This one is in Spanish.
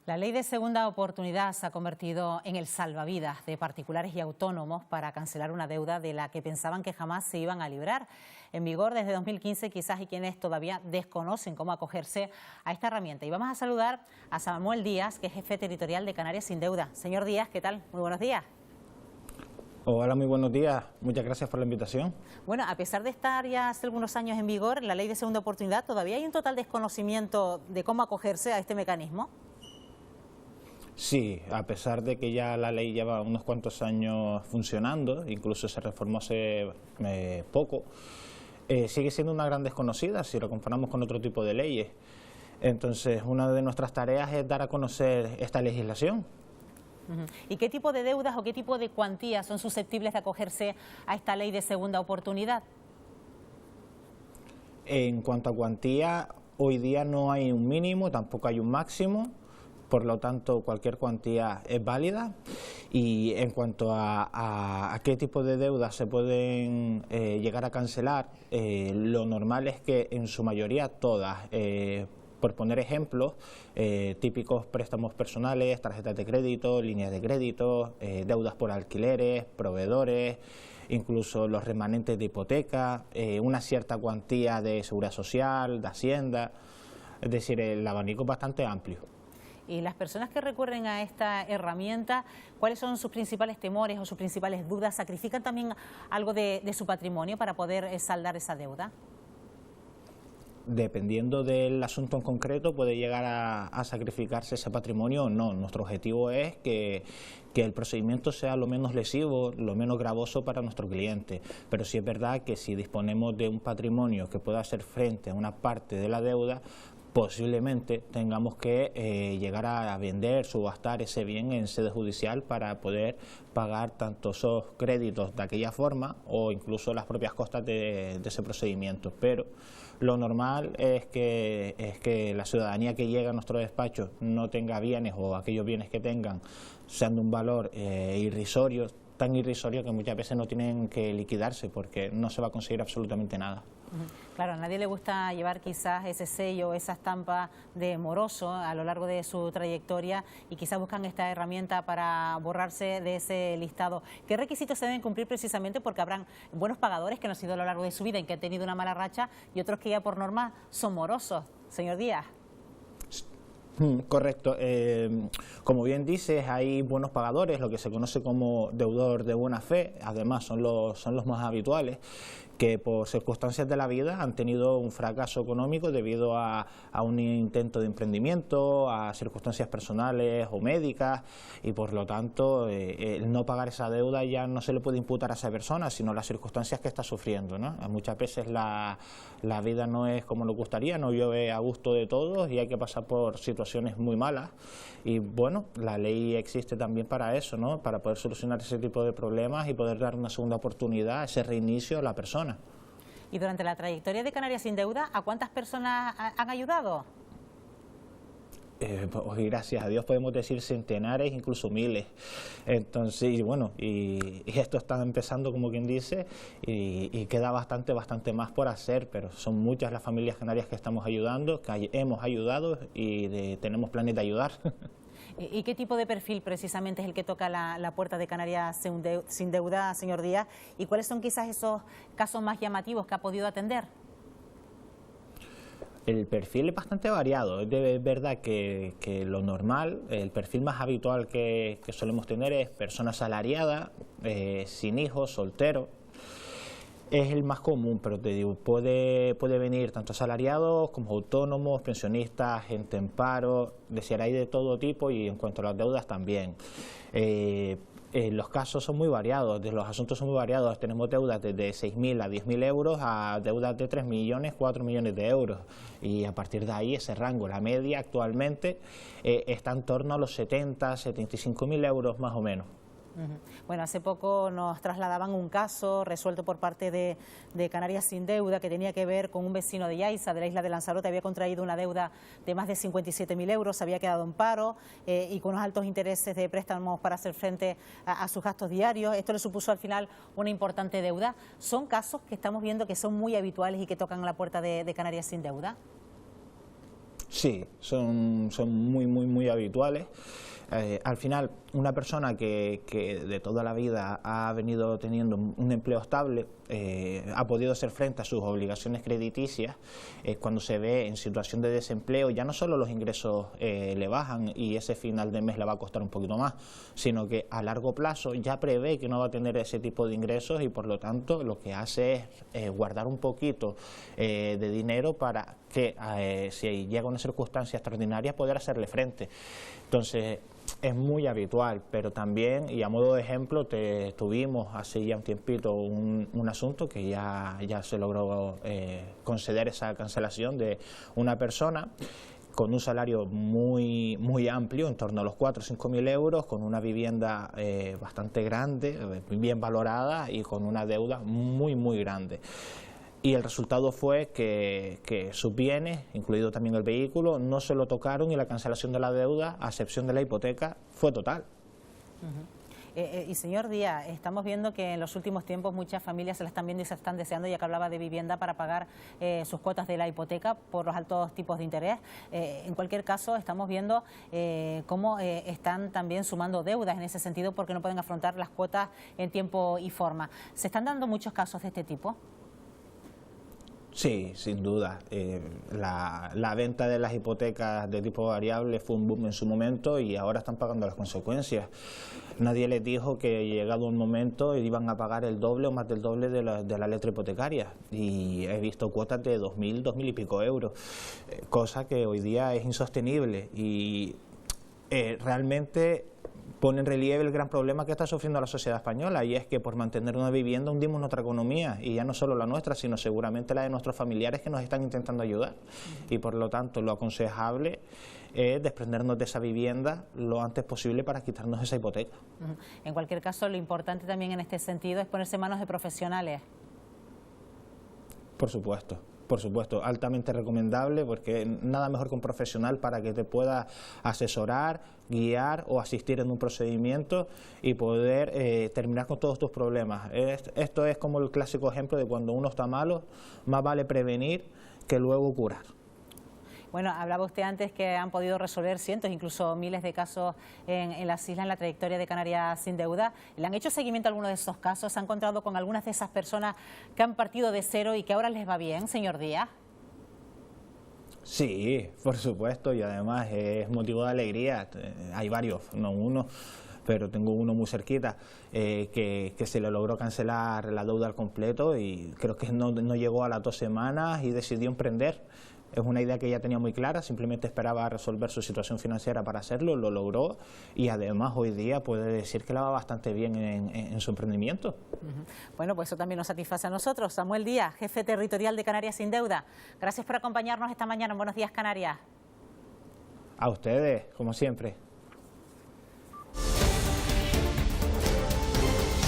La ley de segunda oportunidad se ha convertido en el salvavidas de particulares y autónomos para cancelar una deuda de la que pensaban que jamás se iban a librar. En vigor desde 2015, quizás hay quienes todavía desconocen cómo acogerse a esta herramienta. Y vamos a saludar a Samuel Díaz, que es jefe territorial de Canarias Sin Deuda. Señor Díaz, ¿qué tal? Muy buenos días. Hola, muy buenos días. Muchas gracias por la invitación. Bueno, a pesar de estar ya hace algunos años en vigor la ley de segunda oportunidad, ¿todavía hay un total desconocimiento de cómo acogerse a este mecanismo? Sí, a pesar de que ya la ley lleva unos cuantos años funcionando, incluso se reformó hace poco, sigue siendo una gran desconocida si lo comparamos con otro tipo de leyes. Entonces, una de nuestras tareas es dar a conocer esta legislación. ¿Y qué tipo de deudas o qué tipo de cuantías son susceptibles de acogerse a esta ley de segunda oportunidad? En cuanto a cuantía, hoy día no hay un mínimo, tampoco hay un máximo. Por lo tanto, cualquier cuantía es válida. Y en cuanto a qué tipo de deudas se pueden llegar a cancelar, lo normal es que en su mayoría todas, por poner ejemplos, típicos préstamos personales, tarjetas de crédito, líneas de crédito, deudas por alquileres, proveedores, incluso los remanentes de hipoteca, una cierta cuantía de seguridad social, de hacienda, es decir, el abanico es bastante amplio. Y las personas que recurren a esta herramienta, ¿cuáles son sus principales temores o sus principales dudas? ¿Sacrifican también algo de su patrimonio para poder saldar esa deuda? Dependiendo del asunto en concreto, puede llegar a sacrificarse ese patrimonio o no. Nuestro objetivo es que el procedimiento sea lo menos lesivo, lo menos gravoso para nuestro cliente. Pero sí es verdad que si disponemos de un patrimonio que pueda hacer frente a una parte de la deuda, posiblemente tengamos que llegar a vender, subastar ese bien en sede judicial para poder pagar tanto esos créditos de aquella forma o incluso las propias costas de ese procedimiento. Pero lo normal es que la ciudadanía que llega a nuestro despacho no tenga bienes o aquellos bienes que tengan sean de un valor irrisorio, tan irrisorio que muchas veces no tienen que liquidarse porque no se va a conseguir absolutamente nada. Claro, a nadie le gusta llevar quizás ese sello, esa estampa de moroso a lo largo de su trayectoria y quizás buscan esta herramienta para borrarse de ese listado. ¿Qué requisitos se deben cumplir precisamente? Porque habrán buenos pagadores que no han sido a lo largo de su vida y que han tenido una mala racha y otros que ya por norma son morosos. Señor Díaz. Correcto. Como bien dices, hay buenos pagadores, lo que se conoce como deudor de buena fe, además son los más habituales, que por circunstancias de la vida han tenido un fracaso económico debido a un intento de emprendimiento, a circunstancias personales o médicas, y por lo tanto el no pagar esa deuda ya no se le puede imputar a esa persona, sino las circunstancias que está sufriendo, ¿no? Muchas veces la vida no es como nos gustaría, no llueve a gusto de todos y hay que pasar por situaciones muy malas, y bueno, la ley existe también para eso, ¿no? Para poder solucionar ese tipo de problemas y poder dar una segunda oportunidad, ese reinicio a la persona. Y durante la trayectoria de Canarias Sin Deuda, ¿a cuántas personas han ayudado? Pues gracias a Dios podemos decir centenares, incluso miles. Entonces, bueno, y esto está empezando, como quien dice, y queda bastante más por hacer, pero son muchas las familias canarias que estamos ayudando, que hemos ayudado y tenemos planes de ayudar. ¿Y qué tipo de perfil precisamente es el que toca la puerta de Canarias Sin Deuda, señor Díaz? ¿Y cuáles son quizás esos casos más llamativos que ha podido atender? El perfil es bastante variado. Es verdad que lo normal, el perfil más habitual que solemos tener es persona asalariada, sin hijos, soltero. Es el más común, pero te digo, puede venir tanto asalariados como autónomos, pensionistas, gente en paro, hay de todo tipo, y en cuanto a las deudas también. Los casos son muy variados, los asuntos son muy variados. Tenemos deudas desde 6.000 a 10.000 euros a deudas de 3 millones, 4 millones de euros. Y a partir de ahí ese rango, la media actualmente está en torno a los 70, 75.000 euros más o menos. Bueno, hace poco nos trasladaban un caso resuelto por parte de Canarias Sin Deuda que tenía que ver con un vecino de Yaiza, de la isla de Lanzarote. Había contraído una deuda de más de 57.000 euros, había quedado en paro y con unos altos intereses de préstamos para hacer frente a sus gastos diarios. Esto le supuso al final una importante deuda. ¿Son casos que estamos viendo que son muy habituales y que tocan la puerta de Canarias Sin Deuda? Sí, son muy habituales. Al final, una persona que de toda la vida ha venido teniendo un empleo estable, ha podido hacer frente a sus obligaciones crediticias, cuando se ve en situación de desempleo, ya no solo los ingresos le bajan y ese final de mes le va a costar un poquito más, sino que a largo plazo ya prevé que no va a tener ese tipo de ingresos y por lo tanto lo que hace es guardar un poquito de dinero para que si llega una circunstancia extraordinaria poder hacerle frente. Entonces, es muy habitual, pero también, y a modo de ejemplo, tuvimos hace ya un tiempito un asunto que ya se logró conceder esa cancelación de una persona con un salario muy amplio, en torno a los 4 o 5 mil euros, con una vivienda bastante grande, bien valorada y con una deuda muy grande. Y el resultado fue que sus bienes, incluido también el vehículo, no se lo tocaron y la cancelación de la deuda, a excepción de la hipoteca, fue total. Y señor Díaz, estamos viendo que en los últimos tiempos muchas familias se la están viendo y se están deseando, ya que hablaba de vivienda, para pagar sus cuotas de la hipoteca por los altos tipos de interés. En cualquier caso, estamos viendo cómo están también sumando deudas en ese sentido porque no pueden afrontar las cuotas en tiempo y forma. ¿Se están dando muchos casos de este tipo? Sí, sin duda. La venta de las hipotecas de tipo variable fue un boom en su momento y ahora están pagando las consecuencias. Nadie les dijo que llegado un momento iban a pagar el doble o más del doble de la letra hipotecaria, y he visto cuotas de 2.000, 2.000 y pico euros, cosa que hoy día es insostenible y realmente pone en relieve el gran problema que está sufriendo la sociedad española, y es que por mantener una vivienda hundimos nuestra economía, y ya no solo la nuestra, sino seguramente la de nuestros familiares que nos están intentando ayudar. Y por lo tanto lo aconsejable es desprendernos de esa vivienda lo antes posible para quitarnos esa hipoteca. En cualquier caso, lo importante también en este sentido es ponerse en manos de profesionales. Por supuesto, altamente recomendable, porque nada mejor que un profesional para que te pueda asesorar, guiar o asistir en un procedimiento y poder terminar con todos tus problemas. Esto es como el clásico ejemplo de cuando uno está malo, más vale prevenir que luego curar. Bueno, hablaba usted antes que han podido resolver cientos, incluso miles de casos en las islas, en la trayectoria de Canarias Sin Deuda. ¿Le han hecho seguimiento a algunos de esos casos? ¿Se han encontrado con algunas de esas personas que han partido de cero y que ahora les va bien, señor Díaz? Sí, por supuesto, y además es motivo de alegría. Hay varios, no uno, pero tengo uno muy cerquita, que se le logró cancelar la deuda al completo y creo que no llegó a las 2 semanas y decidió emprender. Es una idea que ella tenía muy clara, simplemente esperaba resolver su situación financiera para hacerlo, lo logró y además hoy día puede decir que la va bastante bien en su emprendimiento. Bueno, pues eso también nos satisface a nosotros. Samuel Díaz, jefe territorial de Canarias Sin Deuda. Gracias por acompañarnos esta mañana en Buenos Días, Canarias. A ustedes, como siempre.